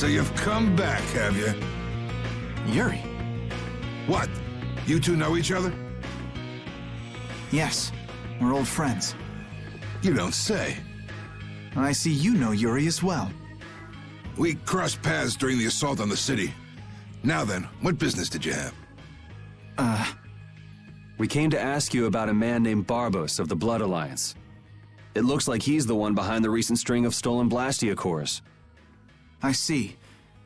So you've come back, have you? Yuri? What? You two know each other? Yes, we're old friends. You don't say. I see you know Yuri as well. We crossed paths during the assault on the city. Now then, what business did you have? We came to ask you about a man named Barbos of the Blood Alliance. It looks like he's the one behind the recent string of stolen Blastia cores. I see.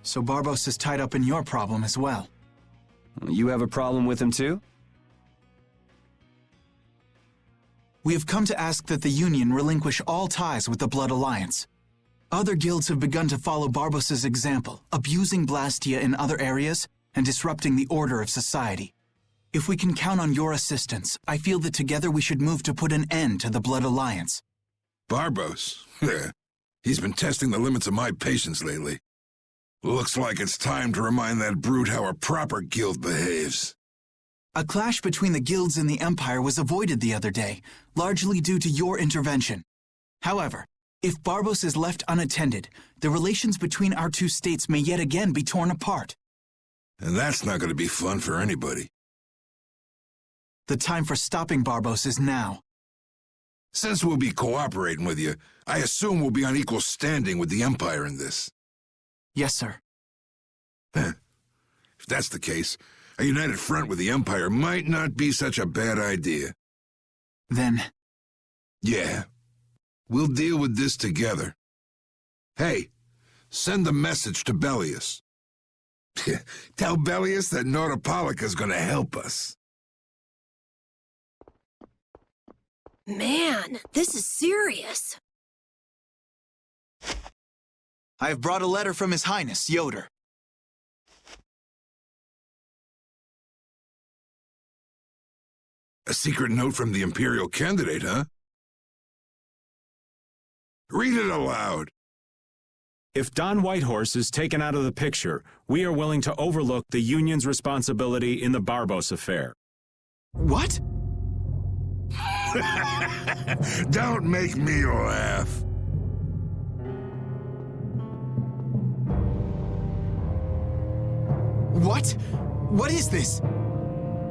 So Barbos is tied up in your problem as well. You have a problem with him too? We have come to ask that the Union relinquish all ties with the Blood Alliance. Other guilds have begun to follow Barbos's example, abusing Blastia in other areas and disrupting the order of society. If we can count on your assistance, I feel that together we should move to put an end to the Blood Alliance. Barbos? He's been testing the limits of my patience lately. Looks like it's time to remind that brute how a proper guild behaves. A clash between the guilds and the Empire was avoided the other day, largely due to your intervention. However, if Barbos is left unattended, the relations between our two states may yet again be torn apart. And that's not going to be fun for anybody. The time for stopping Barbos is now. Since we'll be cooperating with you, I assume we'll be on equal standing with the Empire in this. Yes, sir. If that's the case, a united front with the Empire might not be such a bad idea. Then... Yeah. We'll deal with this together. Hey, send the message to Bellius. Tell Bellius that Nordopolica's gonna help us. Man, this is serious. I have brought a letter from His Highness, Yoder. A secret note from the Imperial candidate, huh? Read it aloud. If Don Whitehorse is taken out of the picture, we are willing to overlook the Union's responsibility in the Barbos affair. What? Don't make me laugh. What? What is this?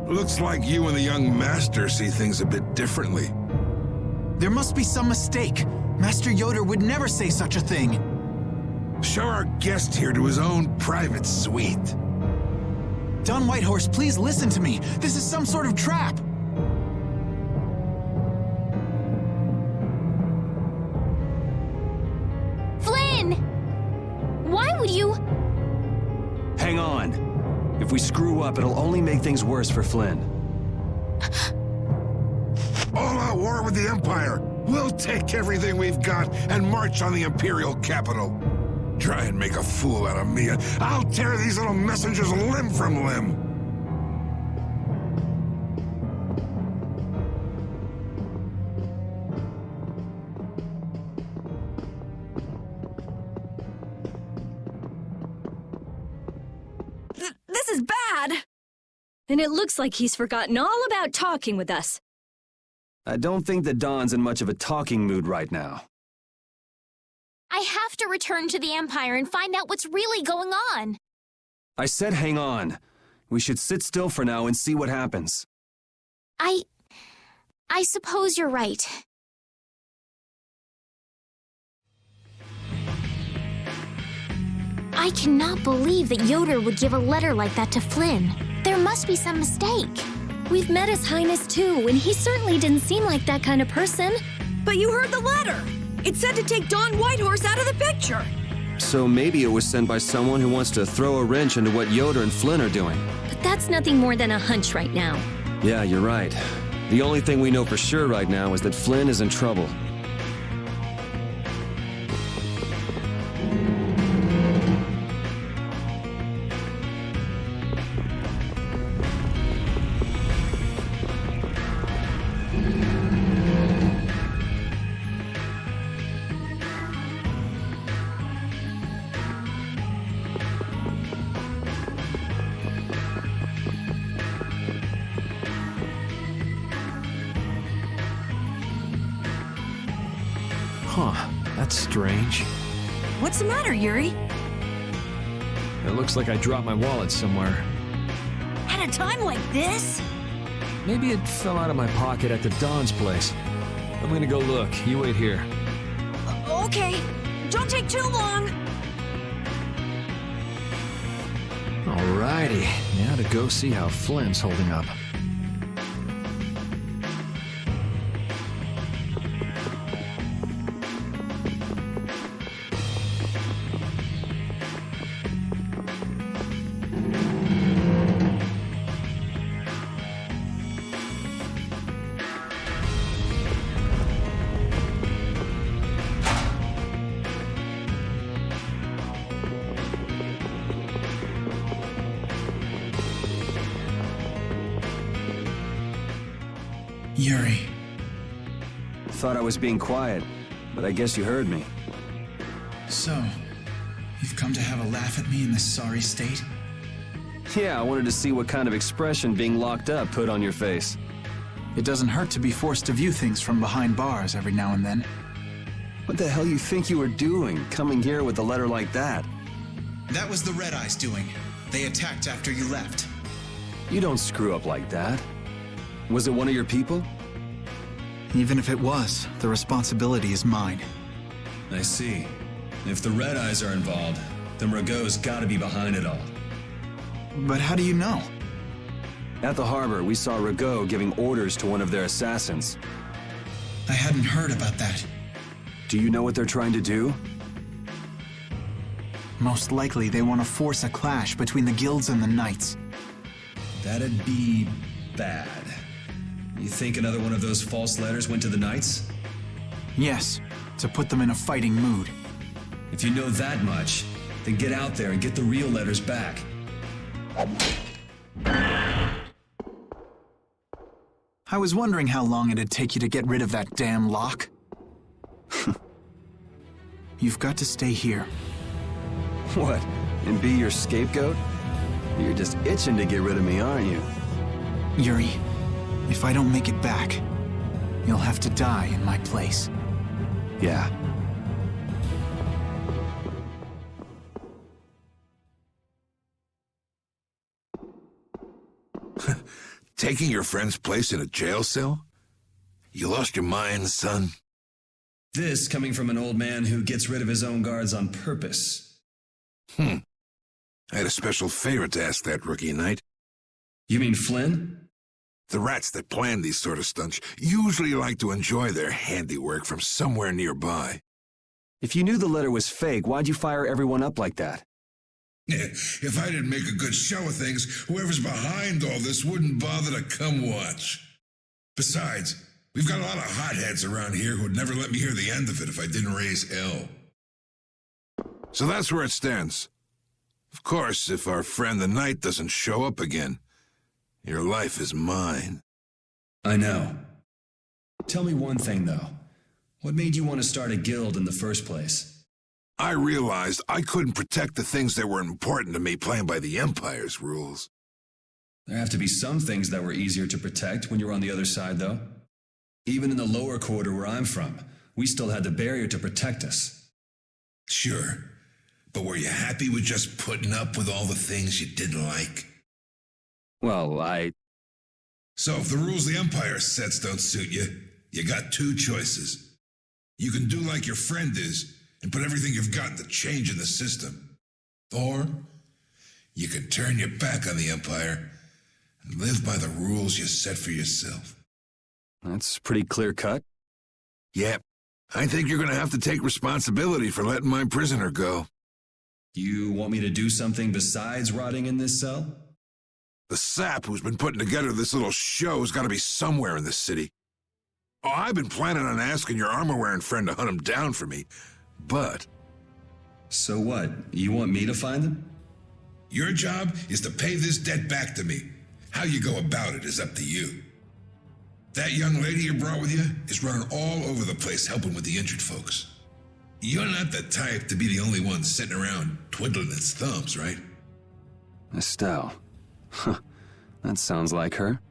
Looks like you and the young master see things a bit differently. There must be some mistake. Master Yoder would never say such a thing. Show our guest here to his own private suite. Don Whitehorse, please listen to me. This is some sort of trap. Flynn! Why would you... Hang on. If we screw up, it'll only make things worse for Flynn. All-out war with the Empire. We'll take everything we've got and march on the Imperial capital. Try and make a fool out of me, and I'll tear these little messengers limb from limb. This is bad! And it looks like he's forgotten all about talking with us. I don't think that Don's in much of a talking mood right now. I have to return to the Empire and find out what's really going on. I said hang on. We should sit still for now and see what happens. I suppose you're right. I cannot believe that Yoder would give a letter like that to Flynn. There must be some mistake. We've met His Highness too, and he certainly didn't seem like that kind of person. But you heard the letter! It said to take Don Whitehorse out of the picture! So maybe it was sent by someone who wants to throw a wrench into what Yoder and Flynn are doing. But that's nothing more than a hunch right now. Yeah, you're right. The only thing we know for sure right now is that Flynn is in trouble. Huh, that's strange. What's the matter, Yuri? It looks like I dropped my wallet somewhere. At a time like this? Maybe it fell out of my pocket at the Don's place. I'm gonna go look. You wait here. Okay. Don't take too long. Alrighty. Now to go see how Flynn's holding up. Yuri. Thought I was being quiet, but I guess you heard me. So, you've come to have a laugh at me in this sorry state? Yeah, I wanted to see what kind of expression being locked up put on your face. It doesn't hurt to be forced to view things from behind bars every now and then. What the hell you think you were doing, coming here with a letter like that? That was the Red Eyes doing. They attacked after you left. You don't screw up like that. Was it one of your people? Even if it was, the responsibility is mine. I see. If the Red Eyes are involved, then Rago's gotta be behind it all. But how do you know? At the harbor, we saw Rago giving orders to one of their assassins. I hadn't heard about that. Do you know what they're trying to do? Most likely they want to force a clash between the guilds and the knights. That'd be bad. You think another one of those false letters went to the Knights? Yes, to put them in a fighting mood. If you know that much, then get out there and get the real letters back. I was wondering how long it'd take you to get rid of that damn lock. You've got to stay here. What, and be your scapegoat? You're just itching to get rid of me, aren't you? Yuri, if I don't make it back, you'll have to die in my place. Yeah. Taking your friend's place in a jail cell? You lost your mind, son? This coming from an old man who gets rid of his own guards on purpose. I had a special favor to ask that rookie knight. You mean Flynn? The rats that plan these sort of stunts usually like to enjoy their handiwork from somewhere nearby. If you knew the letter was fake, why'd you fire everyone up like that? If I didn't make a good show of things, whoever's behind all this wouldn't bother to come watch. Besides, we've got a lot of hotheads around here who'd never let me hear the end of it if I didn't raise hell. So that's where it stands. Of course, if our friend the knight doesn't show up again, your life is mine. I know. Tell me one thing, though. What made you want to start a guild in the first place? I realized I couldn't protect the things that were important to me playing by the Empire's rules. There have to be some things that were easier to protect when you're on the other side, though. Even in the lower quarter where I'm from, we still had the barrier to protect us. Sure, but were you happy with just putting up with all the things you didn't like? Well, So if the rules the Empire sets don't suit you, you got two choices. You can do like your friend is, and put everything you've got into change in the system. Or you can turn your back on the Empire and live by the rules you set for yourself. That's pretty clear-cut. Yep. I think you're going to have to take responsibility for letting my prisoner go. You want me to do something besides rotting in this cell? The sap who's been putting together this little show's got to be somewhere in this city. Oh, I've been planning on asking your armor-wearing friend to hunt him down for me, but... So what? You want me to find them? Your job is to pay this debt back to me. How you go about it is up to you. That young lady you brought with you is running all over the place helping with the injured folks. You're not the type to be the only one sitting around twiddling its thumbs, right? Estelle. Huh. That sounds like her.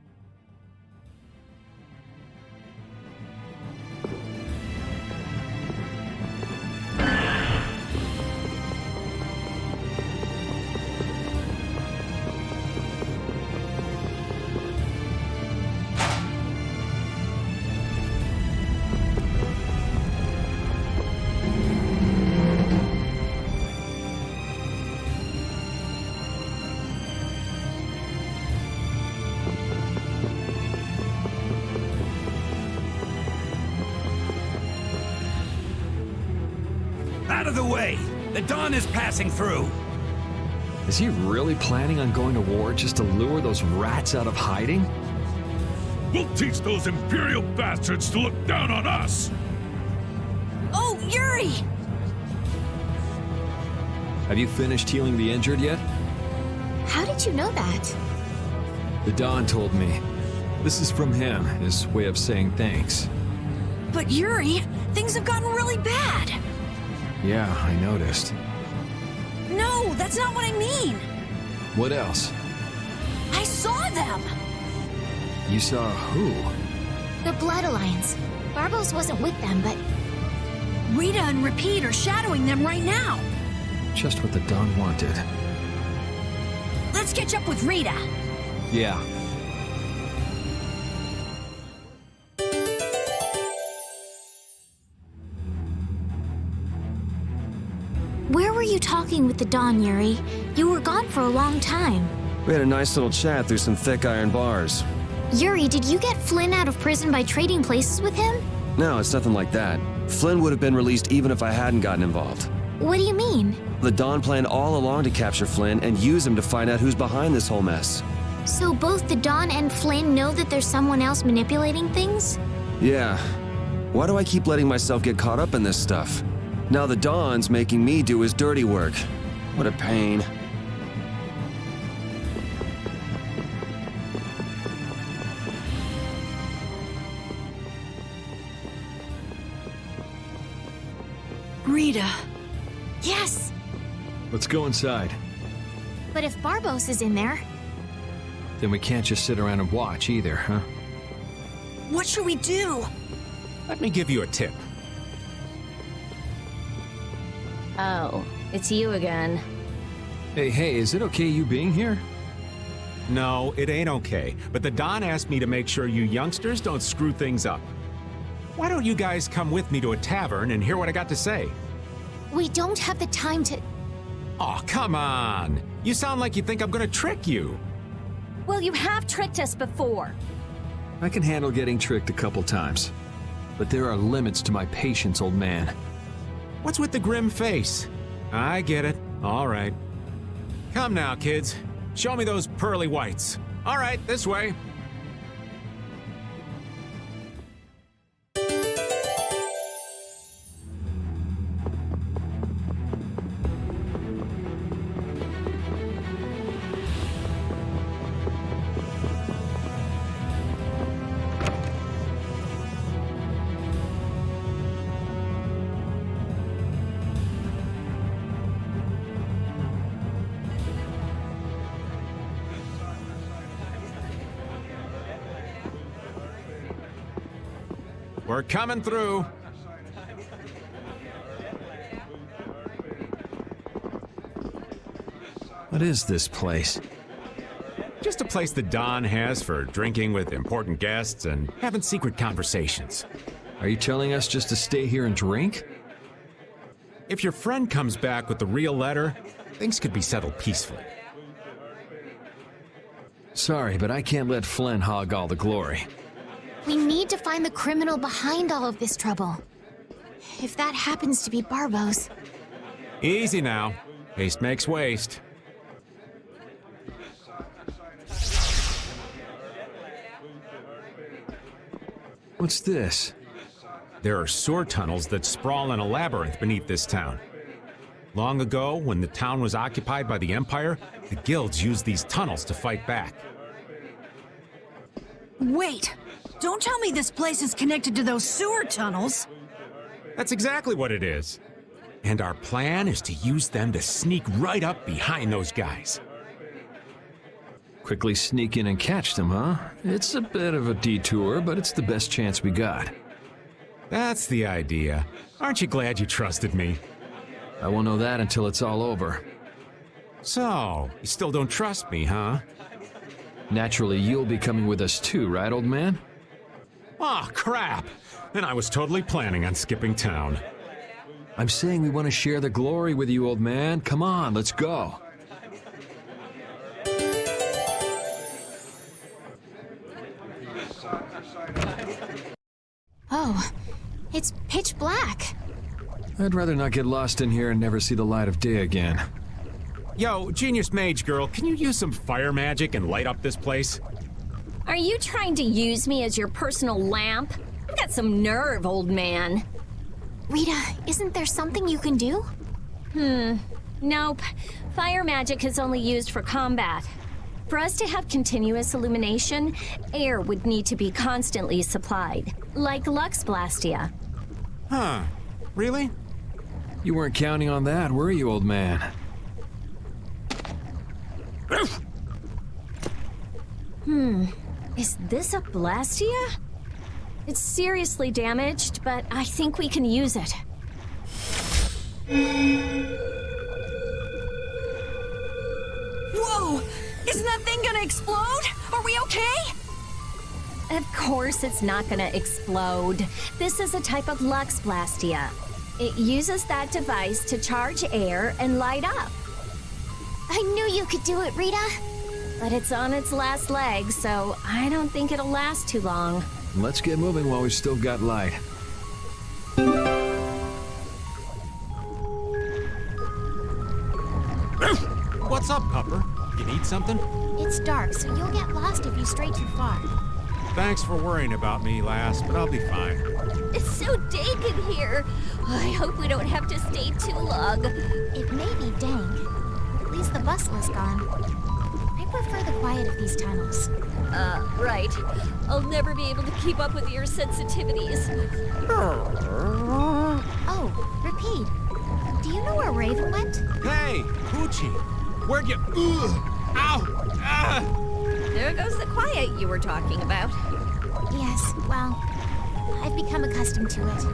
of the way! The Dawn is passing through! Is he really planning on going to war just to lure those rats out of hiding? We'll teach those Imperial bastards to look down on us! Oh, Yuri! Have you finished healing the injured yet? How did you know that? The Don told me. This is from him, his way of saying thanks. But Yuri, things have gotten really bad! Yeah, I noticed. No, that's not what I mean! What else? I saw them! You saw who? The Blood Alliance. Barbos wasn't with them, but Rita and Repeat are shadowing them right now! Just what the Don wanted. Let's catch up with Rita! Yeah. where were you talking with the Dawn, Yuri? You were gone for a long time. We had a nice little chat through some thick iron bars. Yuri, did you get Flynn out of prison by trading places with him? No, it's nothing like that. Flynn would have been released even if I hadn't gotten involved. What do you mean? The Dawn planned all along to capture Flynn and use him to find out who's behind this whole mess. So both the Dawn and Flynn know that there's someone else manipulating things? Yeah. Why do I keep letting myself get caught up in this stuff? Now the Dawn's making me do his dirty work. What a pain. Rita. Yes, Let's go inside. but if Barbos is in there, Then we can't just sit around and watch either, huh? What should we do? Let me give you a tip. Oh, it's you again. Hey, is it okay you being here? No, it ain't okay. But the Don asked me to make sure you youngsters don't screw things up. Why don't you guys come with me to a tavern and hear what I got to say? we don't have the time to... Oh, come on! You sound like you think I'm gonna trick you. Well, you have tricked us before. I can handle getting tricked a couple times. But there are limits to my patience, old man. What's with the grim face? I get it. All right. Come now, kids. Show me those pearly whites. All right, this way. We're coming through. What is this place? Just a place the Don has for drinking with important guests and having secret conversations. Are you telling us just to stay here and drink? If your friend comes back with the real letter, things could be settled peacefully. Sorry, but I can't let Flynn hog all the glory. We need to find the criminal behind all of this trouble. If that happens to be Barbos... Easy now. Haste makes waste. What's this? There are sewer tunnels that sprawl in a labyrinth beneath this town. Long ago, when the town was occupied by the Empire, the guilds used these tunnels to fight back. Wait! Don't tell me this place is connected to those sewer tunnels! That's exactly what it is. And our plan is to use them to sneak right up behind those guys. Quickly sneak in and catch them, huh? It's a bit of a detour, but it's the best chance we got. That's the idea. Aren't you glad you trusted me? I won't know that until it's all over. So, you still don't trust me, huh? Naturally, you'll be coming with us too, right, old man? Aw, crap! And I was totally planning on skipping town. I'm saying we want to share the glory with you, old man. Come on, let's go. Oh, it's pitch black. I'd rather not get lost in here and never see the light of day again. Yo, Genius Mage Girl, can you use some fire magic and light up this place? Are you trying to use me as your personal lamp? You've got some nerve, old man. Rita, isn't there something you can do? Nope. Fire magic is only used for combat. For us to have continuous illumination, air would need to be constantly supplied, like Lux Blastia. Huh. Really? You weren't counting on that, were you, old man? Is this a Blastia? It's seriously damaged, but I think we can use it. Whoa! Isn't that thing gonna explode? Are we okay? Of course it's not gonna explode. This is a type of Lux Blastia. It uses that device to charge air and light up. I knew you could do it, Rita. But it's on its last leg, so I don't think it'll last too long. Let's get moving while we've still got light. What's up, Pupper? You need something? It's dark, so you'll get lost if you stray too far. Thanks for worrying about me, lass, but I'll be fine. It's so dank in here. I hope we don't have to stay too long. It may be dank, but at least the bustle is gone. I prefer the quiet of these tunnels. Right. I'll never be able to keep up with your sensitivities. Oh, Rapide. Do you know where Raven went? Hey, Poochie! Where'd you... Ugh! Ow! Ah! There goes the quiet you were talking about. Yes, well, I've become accustomed to it.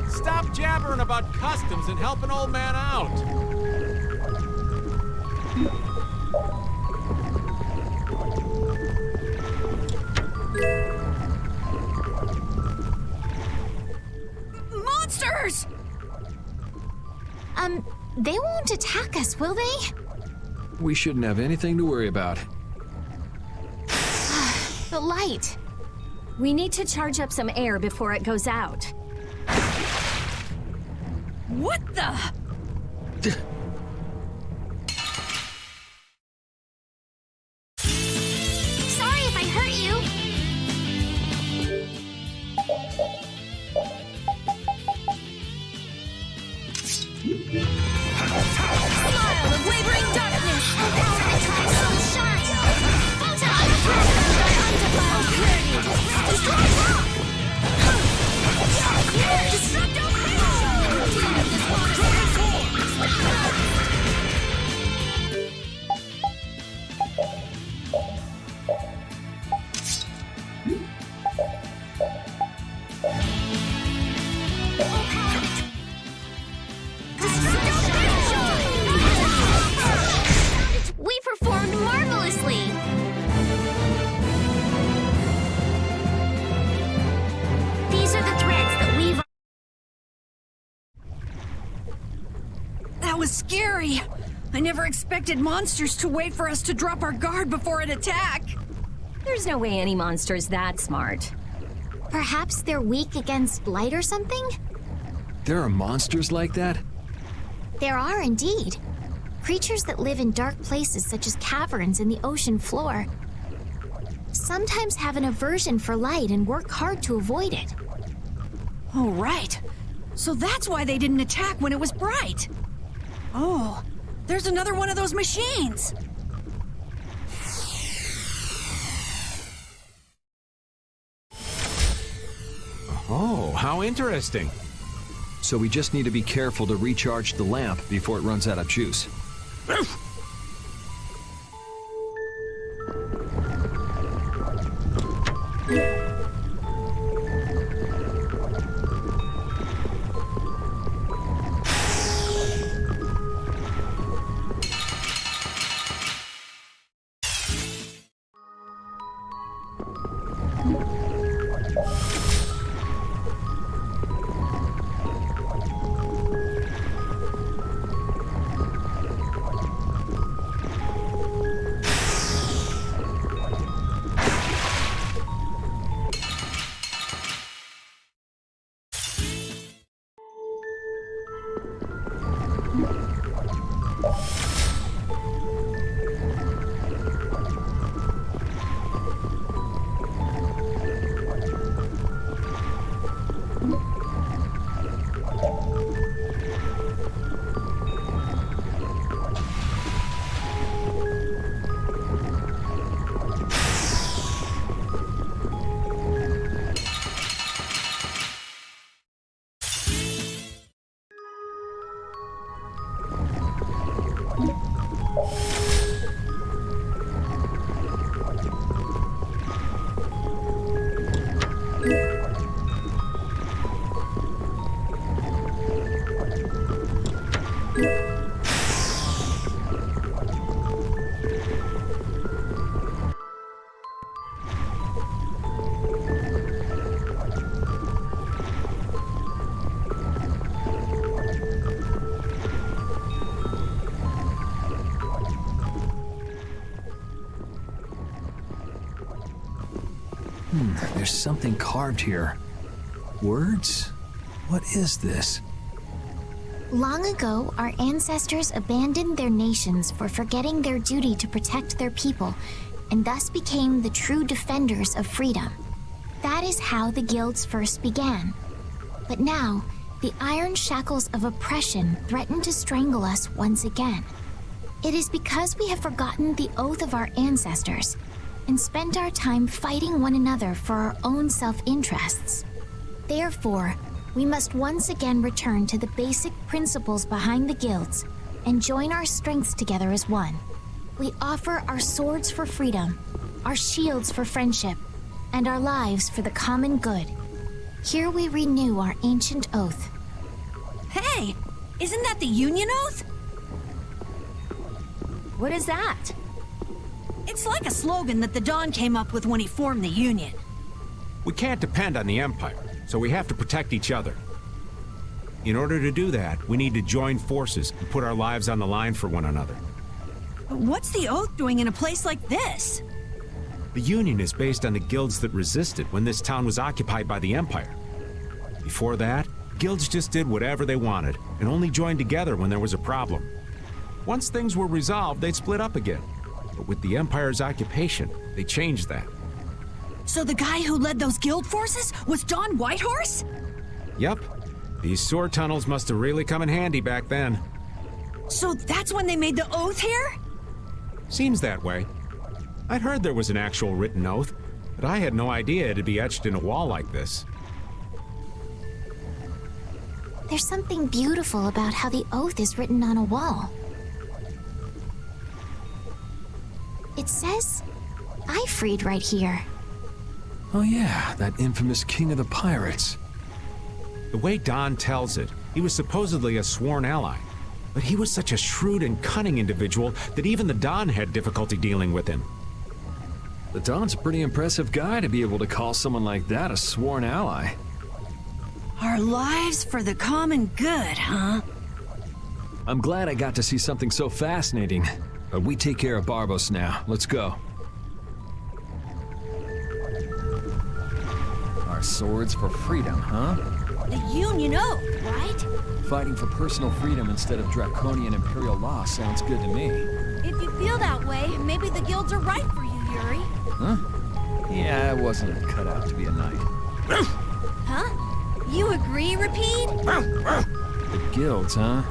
Stop jabbering about customs and help an old man out! Monsters! They won't attack us, will they? We shouldn't have anything to worry about. The light. We need to charge up some air before it goes out. What the? Sorry if I hurt you. Smile of wavering darkness! Empower the tribes sunshine! Photon! Undefiled purity! Destroy rock! Destructo We performed marvelously! These are the threads that weave. That was scary. I never expected monsters to wait for us to drop our guard before an attack. There's no way any monster's that smart. Perhaps they're weak against light or something? There are monsters like that? There are indeed. Creatures that live in dark places such as caverns in the ocean floor sometimes have an aversion for light and work hard to avoid it. Oh, right. So that's why they didn't attack when it was bright. Oh, there's another one of those machines. Oh, how interesting. So we just need to be careful to recharge the lamp before it runs out of juice. There's something carved here. Words? What is this? Long ago, our ancestors abandoned their nations for forgetting their duty to protect their people, and thus became the true defenders of freedom. That is how the guilds first began. But now, the iron shackles of oppression threaten to strangle us once again. It is because we have forgotten the oath of our ancestors and spent our time fighting one another for our own self-interests. Therefore, we must once again return to the basic principles behind the guilds and join our strengths together as one. We offer our swords for freedom, our shields for friendship, and our lives for the common good. Here we renew our ancient oath. Hey! Isn't that the Union Oath? What is that? It's like a slogan that the Don came up with when he formed the Union. We can't depend on the Empire, so we have to protect each other. In order to do that, we need to join forces and put our lives on the line for one another. What's the Oath doing in a place like this? The Union is based on the guilds that resisted when this town was occupied by the Empire. Before that, guilds just did whatever they wanted and only joined together when there was a problem. Once things were resolved, they'd split up again. But with the Empire's occupation, they changed that. So the guy who led those guild forces was Don Whitehorse? Yep. These sword tunnels must have really come in handy back then. So that's when they made the Oath here? Seems that way. I'd heard there was an actual written oath, but I had no idea it'd be etched in a wall like this. There's something beautiful about how the oath is written on a wall. It says, "I freed" right here. Oh yeah, that infamous king of the pirates. The way Don tells it, he was supposedly a sworn ally. But he was such a shrewd and cunning individual that even the Don had difficulty dealing with him. The Don's a pretty impressive guy to be able to call someone like that a sworn ally. Our lives for the common good, huh? I'm glad I got to see something so fascinating. But we take care of Barbos now. Let's go. Our swords for freedom, huh? The Union Oath, right? Fighting for personal freedom instead of draconian imperial law sounds good to me. If you feel that way, maybe the guilds are right for you, Yuri. Huh? Yeah, I wasn't cut out to be a knight. Huh? You agree, Repeat? The guilds, huh?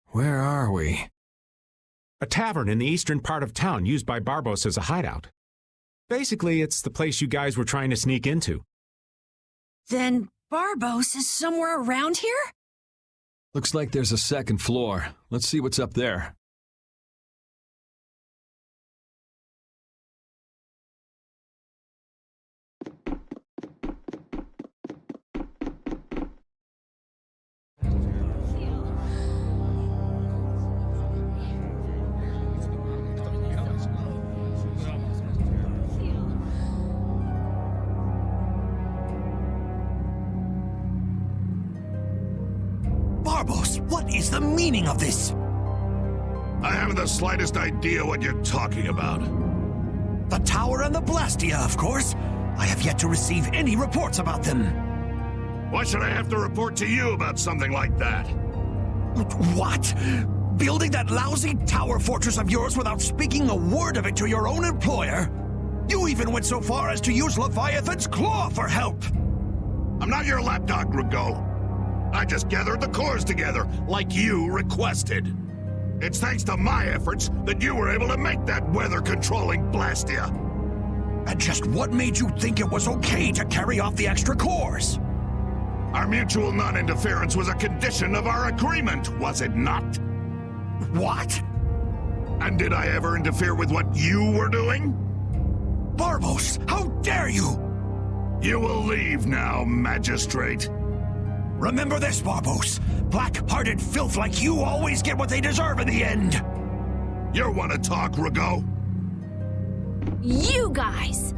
Where are we? A tavern in the eastern part of town used by Barbos as a hideout. Basically, it's the place you guys were trying to sneak into. Then Barbos is somewhere around here? Looks like there's a second floor. Let's see what's up there. Barbos, what is the meaning of this? I haven't the slightest idea what you're talking about. The tower and the Blastia, of course. I have yet to receive any reports about them. Why should I have to report to you about something like that? What? Building that lousy tower fortress of yours without speaking a word of it to your own employer? You even went so far as to use Leviathan's claw for help! I'm not your lapdog, Rigaud. I just gathered the cores together, like you requested. It's thanks to my efforts that you were able to make that weather-controlling Blastia. And just what made you think it was okay to carry off the extra cores? Our mutual non-interference was a condition of our agreement, was it not? What? And did I ever interfere with what you were doing? Barbos, how dare you! You will leave now, Magistrate. Remember this, Barbos. Black-hearted filth like you always get what they deserve in the end. You want to talk, Rigaud? You guys!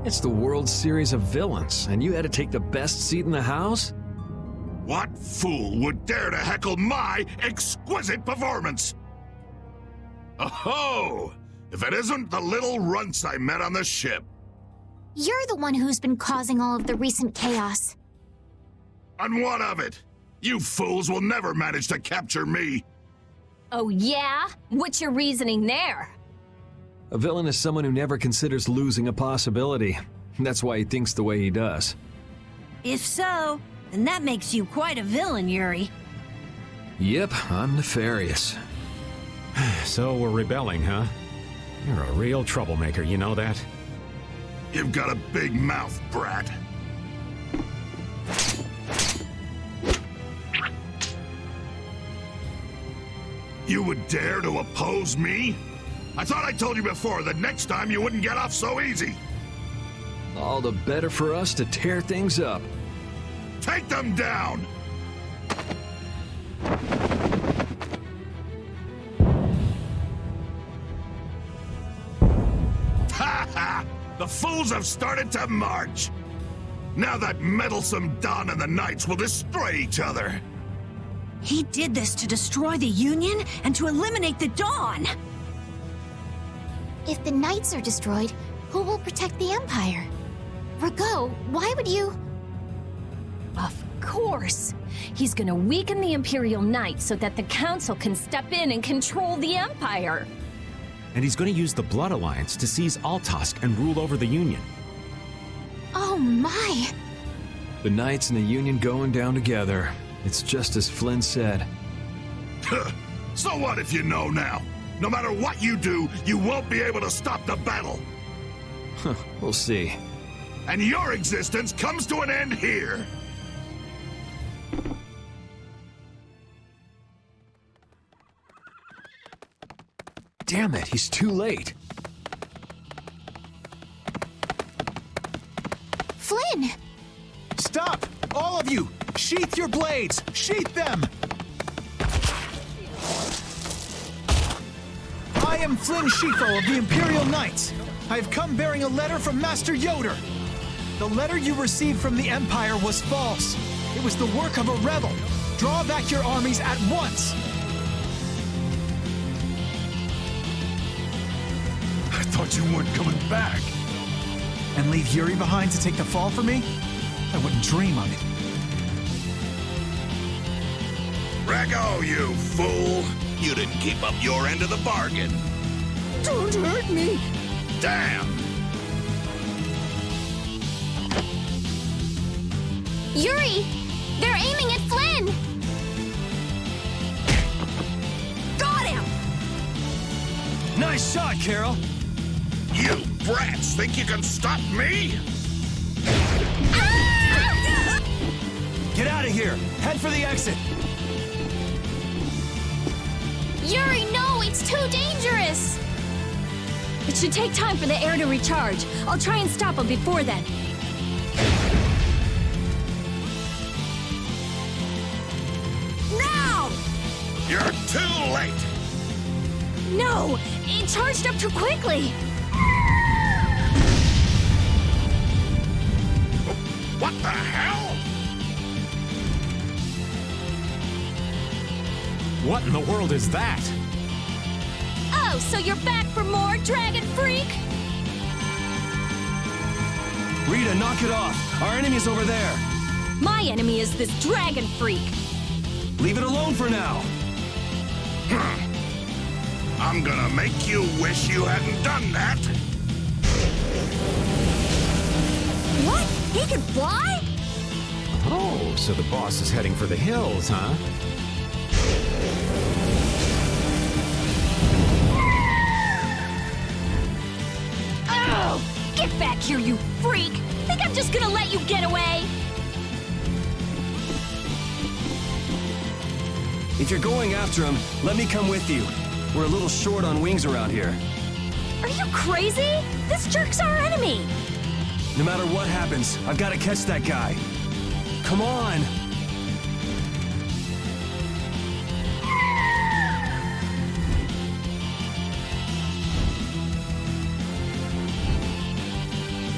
It's the World Series of Villains, and you had to take the best seat in the house? What fool would dare to heckle my exquisite performance? Oh, if it isn't the little runts I met on the ship. You're the one who's been causing all of the recent chaos. And what of it? You fools will never manage to capture me. Oh yeah? What's your reasoning there? A villain is someone who never considers losing a possibility. That's why he thinks the way he does. If so, then that makes you quite a villain, Yuri. Yep, I'm nefarious. So we're rebelling, huh? You're a real troublemaker, you know that? You've got a big mouth, brat. You would dare to oppose me? I thought I told you before that next time you wouldn't get off so easy. All the better for us to tear things up. Take them down! Ha ha! The fools have started to march! Now that meddlesome Dawn and the Knights will destroy each other. He did this to destroy the Union and to eliminate the Dawn! If the Knights are destroyed, who will protect the Empire? Rigaud, why would you... Of course! He's gonna weaken the Imperial Knights so that the Council can step in and control the Empire! And he's going to use the Blood Alliance to seize Altosk and rule over the Union. Oh my! The Knights and the Union going down together. It's just as Flynn said. So what if you know now? No matter what you do, you won't be able to stop the battle. We'll see. And your existence comes to an end here. Damn it, he's too late. Flynn! Stop! All of you! Sheath your blades! Sheath them! I am Flynn Shifo of the Imperial Knights. I have come bearing a letter from Master Yoder. The letter you received from the Empire was false. It was the work of a rebel. Draw back your armies at once. I thought you weren't coming back. And leave Yuri behind to take the fall for me? I wouldn't dream of it. Rago, you fool! You didn't keep up your end of the bargain. Don't hurt me! Damn! Yuri! They're aiming at Flynn! Got him! Nice shot, Carol! You brats think you can stop me? Get out of here! Head for the exit! Yuri, no! It's too dangerous! It should take time for the air to recharge. I'll try and stop him before then. Now! You're too late! No! It charged up too quickly! What the hell? What in the world is that? Oh, so you're back for more, Dragon Freak? Rita, knock it off! Our enemy's over there! My enemy is this Dragon Freak. Leave it alone for now! I'm gonna make you wish you hadn't done that! What? He can fly? Oh, so the boss is heading for the hills, huh? Oh! Get back here, you freak! Think I'm just gonna let you get away? If you're going after him, let me come with you. We're a little short on wings around here. Are you crazy? This jerk's our enemy! No matter what happens, I've got to catch that guy. Come on!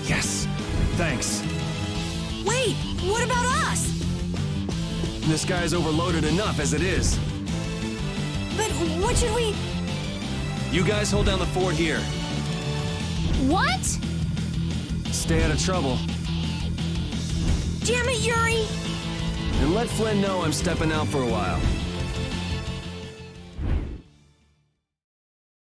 Yes! Thanks. Wait, what about us? This guy's overloaded enough as it is. But what should we... You guys hold down the fort here. What? Stay out of trouble. Damn it, Yuri! And let Flynn know I'm stepping out for a while.